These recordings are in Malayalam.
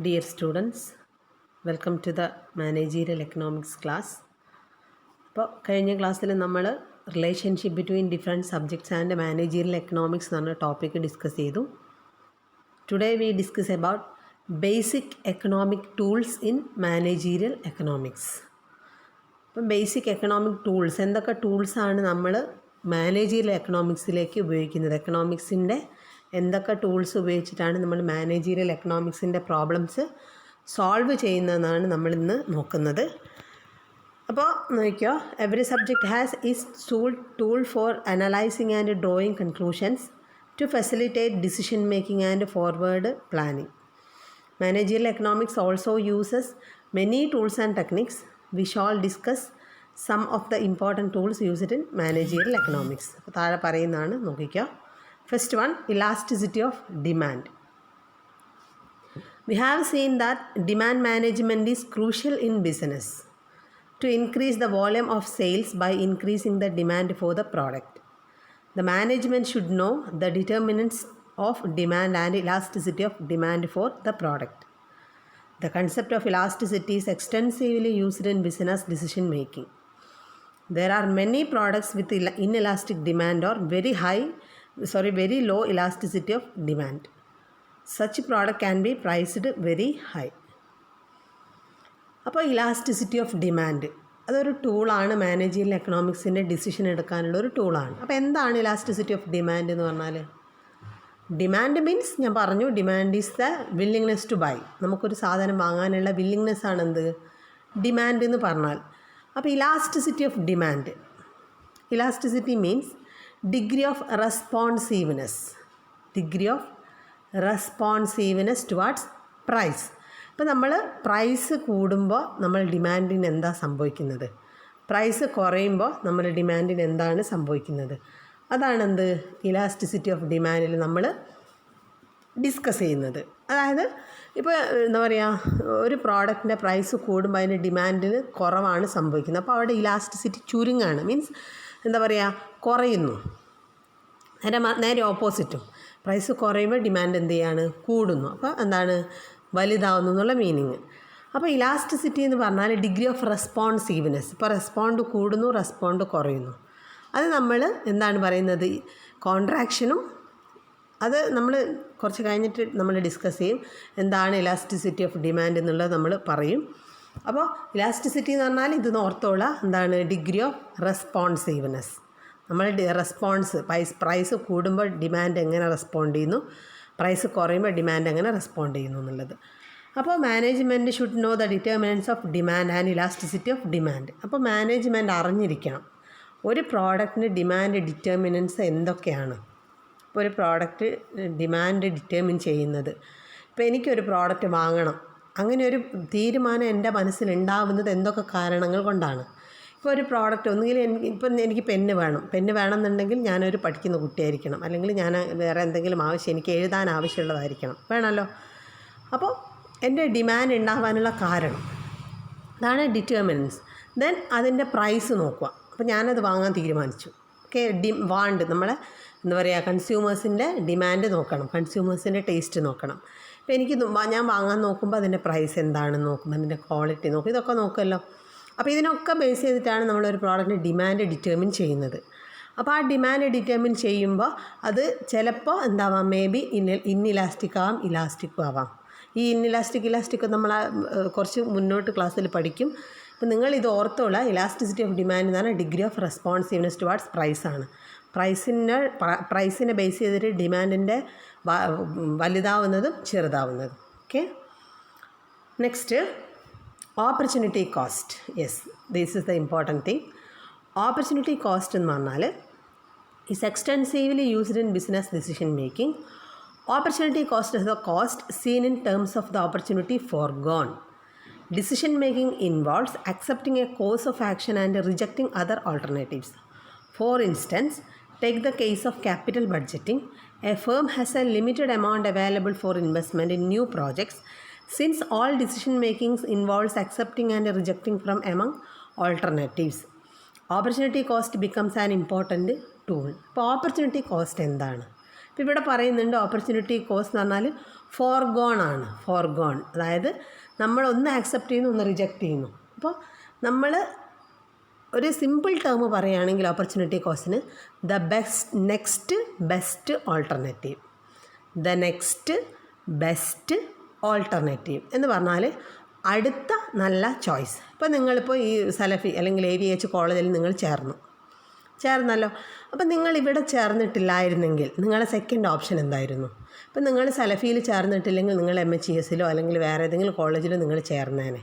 Dear students, welcome to the Managerial Economics class. ഇപ്പോൾ കഴിഞ്ഞ ക്ലാസ്സിൽ നമ്മൾ relationship between different subjects and managerial economics എന്ന ടോപ്പിക്ക് ഡിസ്കസ് ചെയ്തു. Today we discuss about basic economic tools in managerial economics. അപ്പം ബേസിക് എക്കണോമിക് ടൂൾസ്, എന്തൊക്കെ ടൂൾസാണ് നമ്മൾ മാനേജീരിയൽ എക്കണോമിക്സിലേക്ക് ഉപയോഗിക്കുന്നത്, എക്കണോമിക്സിൻ്റെ എന്തൊക്കെ ടൂൾസ് ഉപയോഗിച്ചിട്ടാണ് നമ്മൾ മാനേജീരിയൽ എക്കണോമിക്സിൻ്റെ പ്രോബ്ലംസ് സോൾവ് ചെയ്യുന്നതെന്നാണ് നമ്മളിന്ന് നോക്കുന്നത്. അപ്പോൾ നോക്കിയോ, every subject has its tool for analysing and drawing conclusions to facilitate decision making and forward planning. Managerial economics also uses many tools and techniques. We shall discuss some of the important tools used in managerial economics. അപ്പോൾ താഴെ പറയുന്നതാണ്, നോക്കിക്കോ. First one, elasticity of demand. We have seen that demand management is crucial in business to increase the volume of sales by increasing the demand for the product. The management should know the determinants of demand and elasticity of demand for the product. The concept of elasticity is extensively used in business decision making. There are many products with inelastic demand or very low elasticity of demand. Such product can be priced very high. അപ്പോൾ ഇലാസ്റ്റിസിറ്റി ഓഫ് ഡിമാൻഡ് അതൊരു ടൂളാണ്, മാനേജീരിയൽ എക്കണോമിക്സിൻ്റെ ഡിസിഷൻ എടുക്കാനുള്ള ഒരു ടൂളാണ്. അപ്പോൾ എന്താണ് ഇലാസ്റ്റിസിറ്റി ഓഫ് ഡിമാൻഡ് എന്ന് പറഞ്ഞാൽ? ഡിമാൻഡ് മീൻസ് ഞാൻ പറഞ്ഞു, demand is the willingness to buy. നമുക്കൊരു സാധനം വാങ്ങാനുള്ള വില്ലിങ്നെസ് ആണ് എന്ത്, ഡിമാൻഡ് എന്ന് പറഞ്ഞാൽ. അപ്പോൾ elasticity of demand, elasticity means degree of responsiveness towards price. ഇപ്പോൾ നമ്മൾ പ്രൈസ് കൂടുമ്പോൾ നമ്മൾ ഡിമാൻഡിന് എന്താ സംഭവിക്കുന്നത്, പ്രൈസ് കുറയുമ്പോൾ നമ്മൾ ഡിമാൻഡിന് എന്താണ് സംഭവിക്കുന്നത്, അതാണെന്ത് ഇലാസ്റ്റിസിറ്റി ഓഫ് ഡിമാൻഡിൽ നമ്മൾ ഡിസ്കസ് ചെയ്യുന്നത്. അതായത് ഇപ്പോൾ എന്താ പറയുക, ഒരു പ്രോഡക്റ്റിൻ്റെ പ്രൈസ് കൂടുമ്പോൾ അതിൻ്റെ ഡിമാൻഡിന് കുറവാണ് സംഭവിക്കുന്നത്. അപ്പോൾ അവിടെ ഇലാസ്റ്റിസിറ്റി ചുരുങ്ങാണ്, മീൻസ് എന്താ പറയുക, കുറയുന്നു. നേരെ ഓപ്പോസിറ്റും, പ്രൈസ് കുറയുമ്പോൾ ഡിമാൻഡ് എന്ത് ചെയ്യാണ്, കൂടുന്നു. അപ്പോൾ എന്താണ്, വലുതാവുന്നു എന്നുള്ള മീനിങ്. അപ്പോൾ ഇലാസ്റ്റിസിറ്റി എന്ന് പറഞ്ഞാൽ ഡിഗ്രി ഓഫ് റെസ്പോൺസീവ്നെസ്. ഇപ്പോൾ റെസ്പോണ്ട് കൂടുന്നു, റെസ്പോണ്ട് കുറയുന്നു. അത് നമ്മൾ എന്താണ് പറയുന്നത്, കോൺട്രാക്ഷനും. അത് നമ്മൾ കുറച്ച് കഴിഞ്ഞിട്ട് നമ്മൾ ഡിസ്കസ് ചെയ്യും, എന്താണ് ഇലാസ്റ്റിസിറ്റി ഓഫ് ഡിമാൻഡ് എന്നുള്ളത് നമ്മൾ പറയും. അപ്പോൾ ഇലാസ്റ്റിസിറ്റി എന്ന് പറഞ്ഞാൽ ഇത് ഓർത്തോളാം, എന്താണ് ഡിഗ്രി ഓഫ് റെസ്പോൺസീവ്നെസ്. നമ്മൾ പ്രൈസ് കൂടുമ്പോൾ ഡിമാൻഡ് എങ്ങനെ റെസ്പോണ്ട് ചെയ്യുന്നു, പ്രൈസ് കുറയുമ്പോൾ ഡിമാൻഡ് എങ്ങനെ റെസ്പോണ്ട് ചെയ്യുന്നു എന്നുള്ളത്. അപ്പോൾ management should know the determinants of demand and elasticity of demand. അപ്പോൾ മാനേജ്മെൻറ്റ് അറിഞ്ഞിരിക്കണം ഒരു പ്രോഡക്റ്റിന് ഡിമാൻഡ് ഡിറ്റർമിനൻസ് എന്തൊക്കെയാണ്. ഇപ്പോൾ ഒരു പ്രോഡക്റ്റ് ഡിമാൻഡ് ഡിറ്റർമിൻ ചെയ്യുന്നത്, ഇപ്പോൾ എനിക്കൊരു പ്രോഡക്റ്റ് വാങ്ങണം, അങ്ങനെ ഒരു തീരുമാനം എൻ്റെ മനസ്സിലുണ്ടാവുന്നത് എന്തൊക്കെ കാരണങ്ങൾ കൊണ്ടാണ്. ഇപ്പോൾ ഒരു പ്രോഡക്റ്റ് ഒന്നുകിൽ എനിക്ക് പെന്ന് വേണമെന്നുണ്ടെങ്കിൽ ഞാനൊരു പഠിക്കുന്ന കുട്ടിയായിരിക്കണം, അല്ലെങ്കിൽ ഞാൻ വേറെ എന്തെങ്കിലും എനിക്ക് എഴുതാൻ ആവശ്യമുള്ളതായിരിക്കണം, വേണമല്ലോ. അപ്പോൾ എൻ്റെ ഡിമാൻഡ് ഉണ്ടാവാനുള്ള കാരണം, അതാണ് ഡിറ്റർമിനൻസ്. ദെൻ അതിൻ്റെ പ്രൈസ് നോക്കുക. അപ്പോൾ ഞാനത് വാങ്ങാൻ തീരുമാനിച്ചു. ഓക്കെ, നമ്മളെ എന്താ പറയുക, കൺസ്യൂമേഴ്സിൻ്റെ ഡിമാൻഡ് നോക്കണം, കൺസ്യൂമേഴ്സിൻ്റെ ടേസ്റ്റ് നോക്കണം. ഇപ്പോൾ ഞാൻ വാങ്ങാൻ നോക്കുമ്പോൾ അതിൻ്റെ പ്രൈസ് എന്താണെന്ന് നോക്കുമ്പോൾ അതിൻ്റെ ക്വാളിറ്റി നോക്കും, ഇതൊക്കെ നോക്കുമല്ലോ. അപ്പോൾ ഇതിനൊക്കെ ബേസ് ചെയ്തിട്ടാണ് നമ്മളൊരു പ്രോഡക്റ്റിൻ്റെ ഡിമാൻഡ് ഡിറ്റർമിൻ ചെയ്യുന്നത്. അപ്പോൾ ആ ഡിമാൻഡ് ഡിറ്റർമിൻ ചെയ്യുമ്പോൾ അത് ചിലപ്പോൾ എന്താവാം, മേ ബി ഇന്നിലാസ്റ്റിക് ആവാം, ഇലാസ്റ്റിക്കും ആവാം. ഈ ഇലാസ്റ്റിക് നമ്മൾ കുറച്ച് മുന്നോട്ട് ക്ലാസ്സിൽ പഠിക്കും. അപ്പോൾ നിങ്ങളിത് ഓർത്തോളാം, ഇലാസ്റ്റിസിറ്റി ഓഫ് ഡിമാൻഡ് എന്ന് പറഞ്ഞാൽ ഡിഗ്രി ഓഫ് റെസ്പോൺസീവ്നെസ് ടുവാർഡ്സ് പ്രൈസാണ്. പ്രൈസിനെ ബേസ് ചെയ്തിട്ട് ഡിമാൻഡിൻ്റെ വലുതാവുന്നതും ചെറുതാവുന്നതും. Okay, next, opportunity cost. Yes, this is the important thing. Opportunity cost എന്ന് പറഞ്ഞാൽ is extensively used in business decision making. Opportunity cost is the cost seen in terms of the opportunity foregone. Decision making involves accepting a course of action and rejecting other alternatives. For instance, take the case of capital budgeting. A firm has a limited amount available for investment in new projects. Since all decision making involves accepting and rejecting from among alternatives, opportunity cost becomes an important tool. ഇപ്പോൾ ഓപ്പർച്യൂണിറ്റി കോസ്റ്റ് എന്താണ്? ഇപ്പോൾ ഇവിടെ പറയുന്നുണ്ട്, ഓപ്പർച്യൂണിറ്റി കോസ്റ്റ് എന്ന് പറഞ്ഞാൽ ഫോർഗോൺ ആണ്. ഫോർഗോൺ അതായത് നമ്മളൊന്ന് ആക്സെപ്റ്റ് ചെയ്യുന്നു, ഒന്ന് റിജക്റ്റ് ചെയ്യുന്നു. അപ്പോൾ നമ്മൾ ഒരു സിമ്പിൾ ടേം പറയുകയാണെങ്കിൽ ഓപ്പർച്യൂണിറ്റി കോസ്റ്റിന് next best alternative. The next best alternative എന്ന് പറഞ്ഞാൽ അടുത്ത നല്ല ചോയ്സ്. ഇപ്പോൾ നിങ്ങളിപ്പോൾ ഈ സലഫി അല്ലെങ്കിൽ AVH കോളേജിൽ നിങ്ങൾ ചേർന്നല്ലോ. അപ്പോൾ നിങ്ങൾ ഇവിടെ ചേർന്നിട്ടില്ലായിരുന്നെങ്കിൽ നിങ്ങളുടെ സെക്കൻഡ് ഓപ്ഷൻ എന്തായിരുന്നു? ഇപ്പം നിങ്ങൾ സലഫിയിൽ ചേർന്നിട്ടില്ലെങ്കിൽ നിങ്ങൾ MHESലോ അല്ലെങ്കിൽ വേറെ ഏതെങ്കിലും കോളേജിലോ നിങ്ങൾ ചേർന്നേനെ.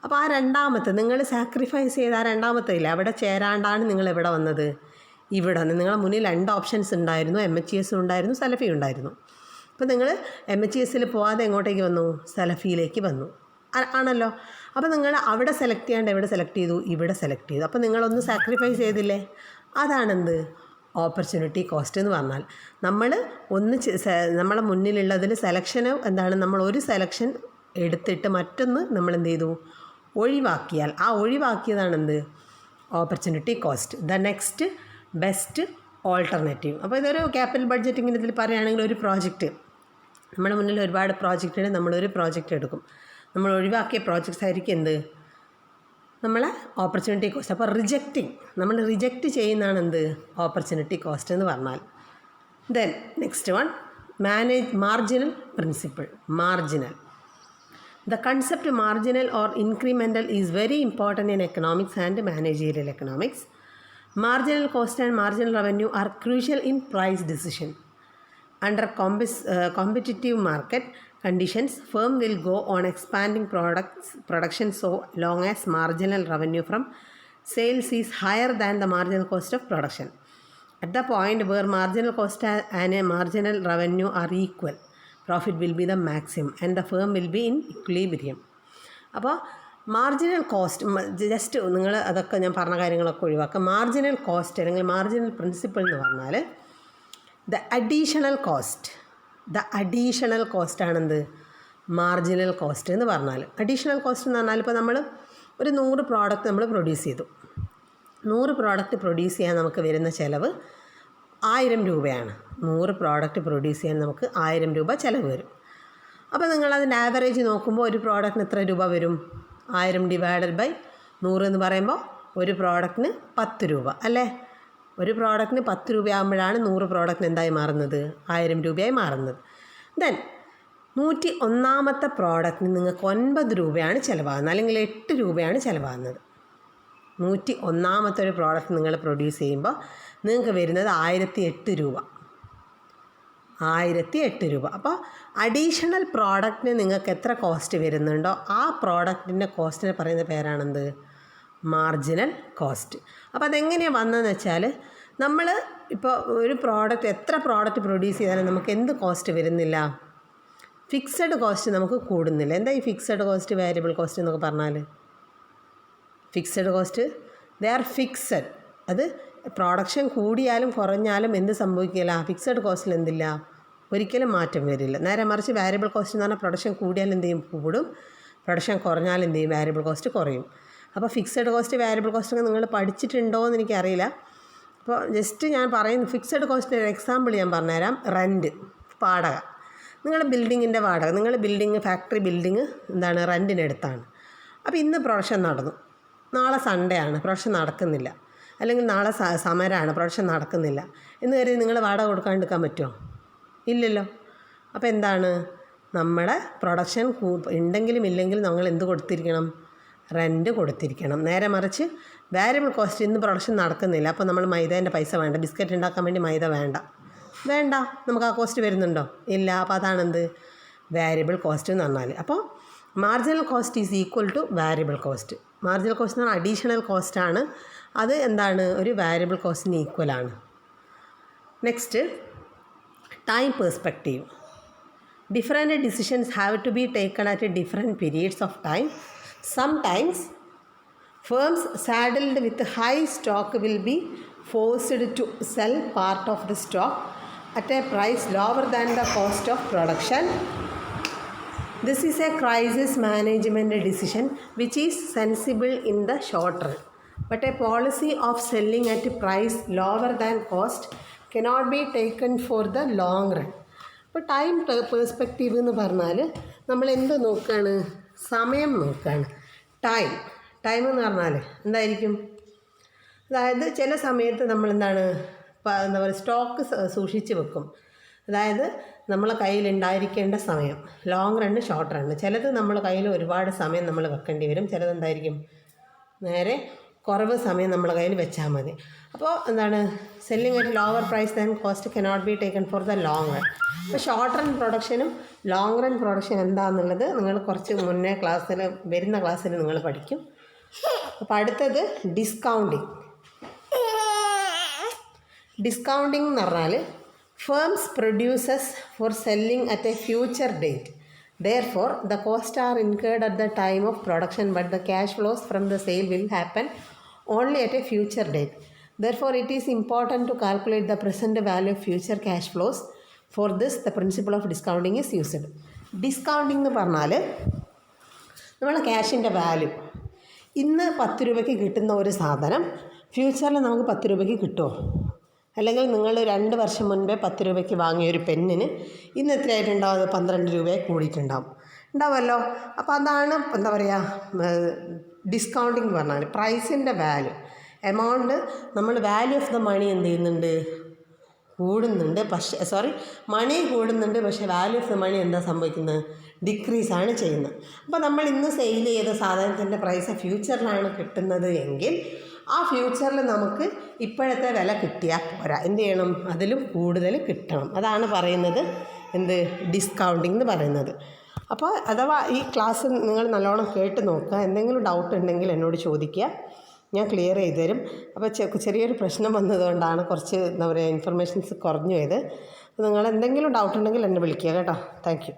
അപ്പോൾ ആ രണ്ടാമത്തെ നിങ്ങൾ സാക്രിഫൈസ് ചെയ്ത ആ രണ്ടാമത്തെ ഇല്ല, അവിടെ ചേരാണ്ടാണ് നിങ്ങൾ എവിടെ വന്നത്? ഇവിടെ വന്ന് നിങ്ങളുടെ മുന്നിൽ 2 ഓപ്ഷൻസ് ഉണ്ടായിരുന്നു. MHES ഉണ്ടായിരുന്നു, സലഫി ഉണ്ടായിരുന്നു. അപ്പോൾ നിങ്ങൾ MHESൽ പോകാതെ എങ്ങോട്ടേക്ക് വന്നു? സലഫിയിലേക്ക് വന്നു ആണല്ലോ. അപ്പോൾ നിങ്ങൾ അവിടെ സെലക്ട് ചെയ്യാണ്ട് എവിടെ സെലക്ട് ചെയ്തു? ഇവിടെ സെലക്ട് ചെയ്തു. അപ്പോൾ നിങ്ങളൊന്ന് സാക്രിഫൈസ് ചെയ്തില്ലേ? അതാണെന്ത്? ഓപ്പർച്യൂണിറ്റി കോസ്റ്റ് എന്ന് പറഞ്ഞാൽ നമ്മൾ നമ്മളെ മുന്നിലുള്ളതിൽ സെലക്ഷന് എന്താണ്, നമ്മൾ ഒരു സെലക്ഷൻ എടുത്തിട്ട് മറ്റൊന്ന് നമ്മൾ എന്ത് ചെയ്തു? ഒഴിവാക്കിയാൽ ആ ഒഴിവാക്കിയതാണെന്ത്? Opportunity cost. The next best alternative. അപ്പോൾ ഇതൊരു ക്യാപിറ്റൽ ബഡ്ജറ്റിങ്ങിന് ഇതിൽ പറയുകയാണെങ്കിൽ ഒരു പ്രോജക്റ്റ് നമ്മുടെ മുന്നിൽ ഒരുപാട് പ്രോജക്റ്റുകൾ, നമ്മളൊരു പ്രോജക്റ്റ് എടുക്കും. നമ്മൾ ഒഴിവാക്കിയ പ്രോജക്റ്റ്സ് ആയിരിക്കും എന്ത്? നമ്മളെ ഓപ്പർച്യൂണിറ്റി കോസ്റ്റ്. അപ്പോൾ നമ്മൾ റിജക്റ്റ് ചെയ്യുന്നതാണ് എന്ത്? ഓപ്പർച്യൂണിറ്റി കോസ്റ്റ് എന്ന് പറഞ്ഞാൽ. Then next one marginal principle. The concept marginal or incremental is very important in economics and managerial economics. Marginal cost and marginal revenue are crucial in price decision. Under competitive market conditions, firm will go on expanding production so long as marginal revenue from sales is higher than the marginal cost of production. At the point where marginal cost and a marginal revenue are equal, profit will be the maximum and the firm will be in equilibrium. അപ്പോൾ മാർജിനൽ കോസ്റ്റ് ജസ്റ്റ് നിങ്ങൾ അതൊക്കെ ഞാൻ പറഞ്ഞ കാര്യങ്ങളൊക്കെ ഒഴിവാക്കുക. മാർജിനൽ കോസ്റ്റ് അല്ലെങ്കിൽ മാർജിനൽ പ്രിൻസിപ്പിൾ എന്ന് പറഞ്ഞാൽ ദ അഡീഷണൽ കോസ്റ്റ് ആണെന്ത്? മാർജിനൽ കോസ്റ്റ് എന്ന് പറഞ്ഞാൽ. അഡീഷണൽ കോസ്റ്റ് എന്ന് പറഞ്ഞാൽ ഇപ്പോൾ നമ്മൾ ഒരു 100 പ്രോഡക്റ്റ് നമ്മൾ പ്രൊഡ്യൂസ് ചെയ്തു. 100 പ്രോഡക്റ്റ് പ്രൊഡ്യൂസ് ചെയ്യാൻ നമുക്ക് വരുന്ന ചിലവ് 1000 രൂപയാണ്. 100 പ്രോഡക്റ്റ് പ്രൊഡ്യൂസ് ചെയ്യാൻ നമുക്ക് 1000 രൂപ ചിലവ് വരും. അപ്പോൾ നിങ്ങളതിൻ്റെ ആവറേജ് നോക്കുമ്പോൾ ഒരു പ്രോഡക്റ്റിന് എത്ര രൂപ വരും? 1000 ഡിവൈഡഡ് ബൈ 100 എന്ന് പറയുമ്പോൾ ഒരു പ്രോഡക്റ്റിന് 10 രൂപ അല്ലേ? ഒരു പ്രോഡക്റ്റിന് 10 രൂപയാകുമ്പോഴാണ് 100 പ്രോഡക്റ്റിന് എന്തായി മാറുന്നത്? 1000 രൂപയായി മാറുന്നത്. ദെൻ 101ാമത്തെ പ്രോഡക്റ്റിന് നിങ്ങൾക്ക് 9 രൂപയാണ് ചിലവാകുന്നത്, അല്ലെങ്കിൽ 8 രൂപയാണ് ചിലവാകുന്നത്. 101ാമത്തെ ഒരു പ്രോഡക്റ്റ് നിങ്ങൾ പ്രൊഡ്യൂസ് ചെയ്യുമ്പോൾ നിങ്ങൾക്ക് വരുന്നത് 1008 രൂപ. 1008 രൂപ. അപ്പോൾ അഡീഷണൽ പ്രോഡക്റ്റിന് നിങ്ങൾക്ക് എത്ര കോസ്റ്റ് വരുന്നുണ്ടോ ആ പ്രോഡക്റ്റിൻ്റെ കോസ്റ്റിനെ പറയുന്ന പേരാണെന്ത്? Marginal cost. അപ്പോൾ അതെങ്ങനെയാണ് വന്നതെന്ന് വെച്ചാൽ നമ്മൾ ഇപ്പോൾ ഒരു പ്രോഡക്റ്റ് എത്ര പ്രോഡക്റ്റ് പ്രൊഡ്യൂസ് ചെയ്താലും നമുക്ക് എന്ത് കോസ്റ്റ് വരുന്നില്ല? ഫിക്സഡ് കോസ്റ്റ് നമുക്ക് കൂടുന്നില്ല. എന്താ ഈ ഫിക്സഡ് കോസ്റ്റ്, വേരിയബിൾ കോസ്റ്റ് എന്നൊക്കെ പറഞ്ഞാൽ? Fixed cost they are fixed. അത് പ്രൊഡക്ഷൻ കൂടിയാലും കുറഞ്ഞാലും എന്ത് സംഭവിക്കില്ല? ഫിക്സഡ് കോസ്റ്റിൽ എന്തില്ല? ഒരിക്കലും മാറ്റം വരില്ല. നേരെ മറിച്ച് വേരിയബിൾ കോസ്റ്റ് എന്ന് പറഞ്ഞാൽ പ്രൊഡക്ഷൻ കൂടിയാൽ എന്ത് ചെയ്യും? കൂടും. പ്രൊഡക്ഷൻ കുറഞ്ഞാൽ എന്ത് ചെയ്യും? വേരിയബിൾ കോസ്റ്റ് കുറയും. അപ്പോൾ ഫിക്സഡ് കോസ്റ്റ് വേരിയബിൾ കോസ്റ്റൊക്കെ നിങ്ങൾ പഠിച്ചിട്ടുണ്ടോ എന്ന് എനിക്കറിയില്ല. അപ്പോൾ ജസ്റ്റ് ഞാൻ പറയുന്നു, ഫിക്സഡ് കോസ്റ്റിൻ്റെ ഒരു എക്സാമ്പിൾ ഞാൻ പറഞ്ഞുതരാം. റെൻറ്റ്, വാടക. നിങ്ങളുടെ ബിൽഡിങ്ങിൻ്റെ വാടക, നിങ്ങളുടെ ബിൽഡിങ് ഫാക്ടറി ബിൽഡിങ് എന്താണ്? റെൻറ്റിനെടുത്താണ്. അപ്പോൾ ഇന്ന് പ്രൊഡക്ഷൻ നടന്നു, നാളെ സൺഡേ ആണ്, പ്രൊഡക്ഷൻ നടക്കുന്നില്ല, അല്ലെങ്കിൽ നാളെ സമരമാണ്, പ്രൊഡക്ഷൻ നടക്കുന്നില്ല എന്ന് കരുതി നിങ്ങൾ വാടക കൊടുക്കാണ്ടിരിക്കാൻ പറ്റുമോ? ഇല്ലല്ലോ. അപ്പോൾ എന്താണ്? നമ്മുടെ പ്രൊഡക്ഷൻ ഉണ്ടെങ്കിലും ഇല്ലെങ്കിലും നമ്മൾ എന്ത് കൊടുത്തിരിക്കണം? റെൻറ്റ് കൊടുത്തിരിക്കണം. നേരെ മറിച്ച് വേരിയബിൾ കോസ്റ്റ്, ഇന്ന് പ്രൊഡക്ഷൻ നടക്കുന്നില്ല, അപ്പോൾ നമ്മൾ മൈദേൻ്റെ പൈസ വേണ്ട, ബിസ്ക്കറ്റ് ഉണ്ടാക്കാൻ വേണ്ടി മൈദ വേണ്ട, നമുക്ക് ആ കോസ്റ്റ് വരുന്നുണ്ടോ? ഇല്ല. അപ്പോൾ അതാണെന്ത്? വേരിയബിൾ കോസ്റ്റ് എന്ന് പറഞ്ഞാൽ. അപ്പോൾ marginal cost is equal to variable cost. Marginal cost എന്ന് പറഞ്ഞാൽ അഡീഷണൽ കോസ്റ്റാണ്. അത് എന്താണ്? ഒരു വേരിയബിൾ കോസ്റ്റിന് ഈക്വലാണ്. Next, time perspective. Different decisions have to be taken at different periods of time. Sometimes firms saddled with high stock will be forced to sell part of the stock at a price lower than the cost of production. This is a crisis management decision which is sensible in the short run, but a policy of selling at a price lower than cost cannot be taken for the long run. അപ്പോൾ ടൈം പേഴ്സ്പെക്റ്റീവ് എന്ന് പറഞ്ഞാൽ നമ്മൾ എന്ത് നോക്കുകയാണ്, സമയം നോക്കുകയാണ്. ടൈം എന്ന് പറഞ്ഞാൽ എന്തായിരിക്കും, അതായത് ചില സമയത്ത് നമ്മൾ എന്താണ് എന്താ പറയുക, സ്റ്റോക്ക് സൂക്ഷിച്ച് വെക്കും. അതായത് നമ്മളെ കയ്യിലുണ്ടായിരിക്കേണ്ട സമയം, ലോങ് റണ്ണ് ഷോർട്ട് റണ്ണ്. ചിലത് നമ്മളെ കയ്യിൽ ഒരുപാട് സമയം നമ്മൾ വെക്കേണ്ടി വരും, ചിലത് എന്തായിരിക്കും നേരെ കുറവ് സമയം നമ്മളെ കയ്യിൽ വെച്ചാൽ മതി. അപ്പോൾ എന്താണ്, selling at lower price than cost cannot be taken for the long run. അപ്പോൾ ഷോർട്ട് റൺ പ്രൊഡക്ഷനും ലോങ് റൺ പ്രൊഡക്ഷൻ എന്താണെന്നുള്ളത് നിങ്ങൾ കുറച്ച് മുന്നേ വരുന്ന ക്ലാസ്സിൽ നിങ്ങൾ പഠിക്കും. അപ്പോൾ അടുത്തത് ഡിസ്കൗണ്ടിങ് എന്ന് പറഞ്ഞാൽ firms produces four selling at A future date. Therefore, the costs are incurred at the time of production, but the cash flows from the sale will happen only at a future date. Therefore, it is important to calculate the present value of future cash flows. For this, the principle of discounting is used. Discounting എന്ന് പറഞ്ഞാൽ നമ്മളെ ക്യാഷിൻ്റെ വാല്യൂ, ഇന്ന് 10 രൂപയ്ക്ക് കിട്ടുന്ന ഒരു സാധനം ഫ്യൂച്ചറിൽ നമുക്ക് 10 രൂപയ്ക്ക് കിട്ടുമോ? അല്ലെങ്കിൽ നിങ്ങൾ 2 വർഷം മുൻപേ 10 രൂപയ്ക്ക് വാങ്ങിയ ഒരു പെന്നിന് ഇന്ന് എത്രയായിട്ടുണ്ടാവും? അത് 12 രൂപയെ ഉണ്ടാവുമല്ലോ. അപ്പോൾ അതാണ് എന്താ പറയുക, ഡിസ്കൗണ്ടിങ് പറഞ്ഞാൽ പ്രൈസിൻ്റെ വാല്യൂ, എമൗണ്ട്, നമ്മൾ വാല്യൂ ഓഫ് ദ മണി എന്ത് ചെയ്യുന്നുണ്ട്, കൂടുന്നുണ്ട്. മണി കൂടുന്നുണ്ട്, പക്ഷേ വാല്യൂ ഓഫ് ദ മണി എന്താ സംഭവിക്കുന്നത്, ഡിക്രീസാണ് ചെയ്യുന്നത്. അപ്പോൾ നമ്മൾ ഇന്ന് സെയിൽ ചെയ്ത സാധനത്തിൻ്റെ പ്രൈസ് ഫ്യൂച്ചറിലാണ് കിട്ടുന്നത് എങ്കിൽ ആ ഫ്യൂച്ചറിൽ നമുക്ക് ഇപ്പോഴത്തെ വില കിട്ടിയാൽ പോരാ, എന്ത് ചെയ്യണം, അതിലും കൂടുതൽ കിട്ടണം. അതാണ് പറയുന്നത് ഡിസ്കൗണ്ടിങ് എന്ന് പറയുന്നത്. അപ്പോൾ അഥവാ ഈ ക്ലാസ് നിങ്ങൾ നല്ലോണം കേട്ട് നോക്കുക. എന്തെങ്കിലും ഡൗട്ട് ഉണ്ടെങ്കിൽ എന്നോട് ചോദിക്കുക, ഞാൻ ക്ലിയർ ചെയ്ത് തരും. അപ്പോൾ ചെറിയൊരു പ്രശ്നം വന്നതുകൊണ്ടാണ് കുറച്ച് എന്താ പറയുക ഇൻഫർമേഷൻസ് കുറഞ്ഞു പോയത്. അപ്പോൾ നിങ്ങൾ എന്തെങ്കിലും ഡൗട്ട് ഉണ്ടെങ്കിൽ എന്നെ വിളിക്കുക കേട്ടോ. Thank you.